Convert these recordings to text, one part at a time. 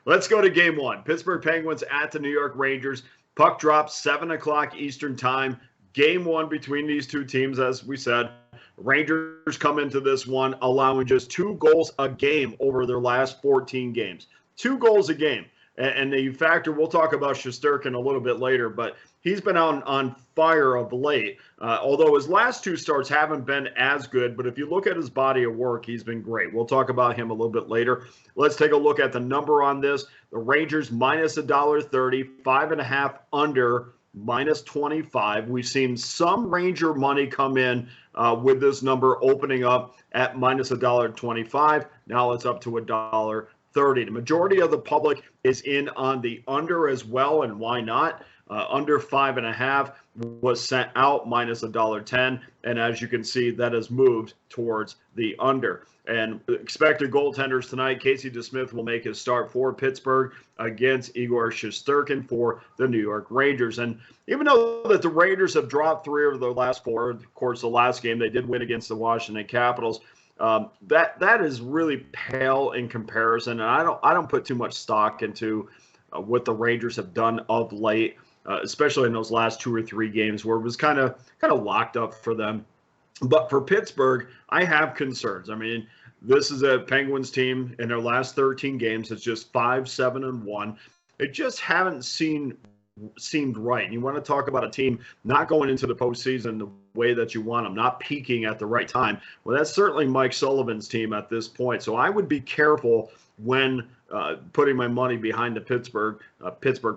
Let's go to game one. Pittsburgh Penguins at the New York Rangers. Puck drops 7 o'clock Eastern time. Game one between these two teams, as we said. Rangers come into this one allowing just 2 goals a game over their last 14 games. 2 goals a game. And the factor, we'll talk about Shesterkin a little bit later, but he's been on fire of late. Although his last 2 starts haven't been as good, but if you look at his body of work, he's been great. We'll talk about him a little bit later. Let's take a look at the number on this. The Rangers minus $1.30, 5.5 under, minus 25. We've seen some Ranger money come in with this number opening up at minus $1.25. Now it's up to $1.30. The majority of the public is in on the under as well, and why not? Under 5.5 was sent out minus $1.10, and as you can see, that has moved towards the under. And expected goaltenders tonight, Casey DeSmith will make his start for Pittsburgh against Igor Shesterkin for the New York Rangers. And even though that the Rangers have dropped 3 of their last 4, of course, the last game they did win against the Washington Capitals. That is really pale in comparison, and I don't put too much stock into what the Rangers have done of late, especially in those last 2 or 3 games where it was kind of locked up for them. But for Pittsburgh, I have concerns. I mean, this is a Penguins team in their last 13 games. It's just 5-7-1. They just haven't seemed right. And you want to talk about a team not going into the postseason the way that you want them, not peaking at the right time. Well, that's certainly Mike Sullivan's team at this point. So I would be careful when putting my money behind the Pittsburgh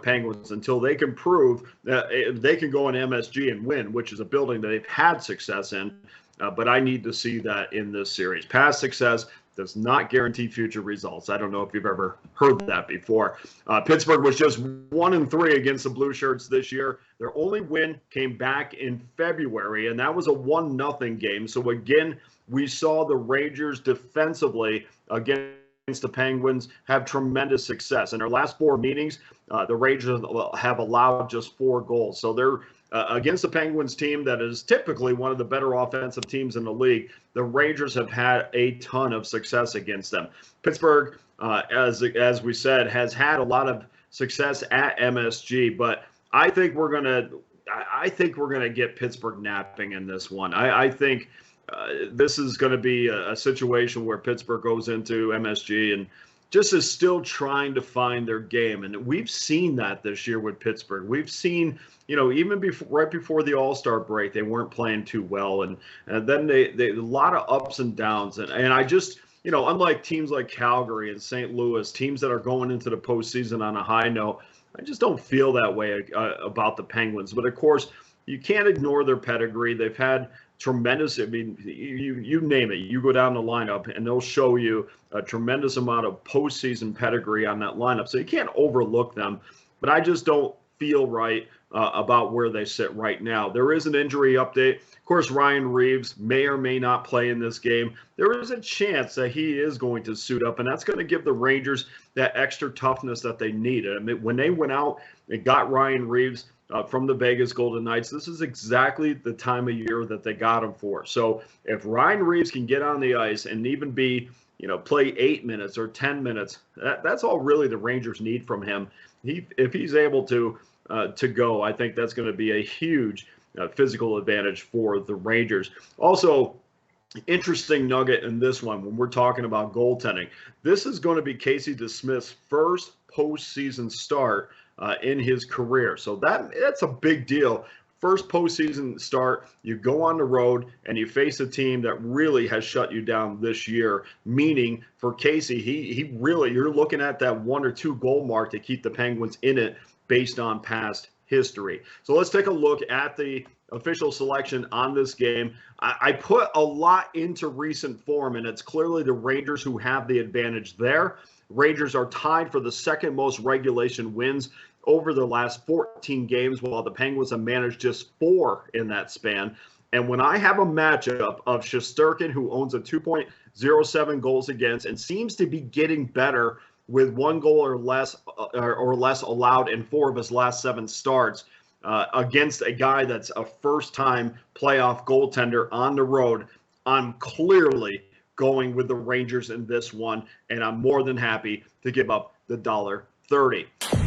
Penguins until they can prove that they can go in MSG and win, which is a building that they've had success in. But I need to see that in this series. Past success does not guarantee future results. I don't know if you've ever heard that before. Pittsburgh was just 1-3 against the Blue Shirts this year. Their only win came back in February, and that was a 1-0 game. So again, we saw the Rangers defensively against the Penguins have tremendous success. In their last 4 meetings, the Rangers have allowed just 4 goals. So they're against the Penguins team that is typically one of the better offensive teams in the league. The Rangers have had a ton of success against them. Pittsburgh, as we said, has had a lot of success at MSG, but I think we're gonna get Pittsburgh napping in this one. I think this is going to be a situation where Pittsburgh goes into MSG and just is still trying to find their game. And we've seen that this year with Pittsburgh. We've seen, even right before the All-Star break, they weren't playing too well. And then they a lot of ups and downs. And I just, unlike teams like Calgary and St. Louis, teams that are going into the postseason on a high note, I just don't feel that way about the Penguins. But, of course, you can't ignore their pedigree. They've had tremendous, I mean, you name it. You go down the lineup, and they'll show you a tremendous amount of postseason pedigree on that lineup. So you can't overlook them. But I just don't feel right about where they sit right now. There is an injury update. Of course, Ryan Reeves may or may not play in this game. There is a chance that he is going to suit up, and that's going to give the Rangers that extra toughness that they need. I mean, when they went out and got Ryan Reeves from the Vegas Golden Knights, this is exactly the time of year that they got him for. So if Ryan Reeves can get on the ice and even be, play 8 minutes or 10 minutes, that's all really the Rangers need from him. If he's able to go, I think that's going to be a huge physical advantage for the Rangers. Also, interesting nugget in this one when we're talking about goaltending. This is going to be Casey DeSmith's first postseason start in his career. So that's a big deal. First postseason start, you go on the road and you face a team that really has shut you down this year, meaning for Casey, he really, you're looking at that 1 or 2 goal mark to keep the Penguins in it based on past history. So let's take a look at the official selection on this game. I put a lot into recent form, and it's clearly the Rangers who have the advantage there. Rangers are tied for the second most regulation wins over the last 14 games, while the Penguins have managed just 4 in that span. And when I have a matchup of Shesterkin, who owns a 2.07 goals against and seems to be getting better with 1 goal or less allowed in 4 of his last 7 starts, against a guy that's a first-time playoff goaltender on the road, I'm clearly going with the Rangers in this one, and I'm more than happy to give up the $1.30.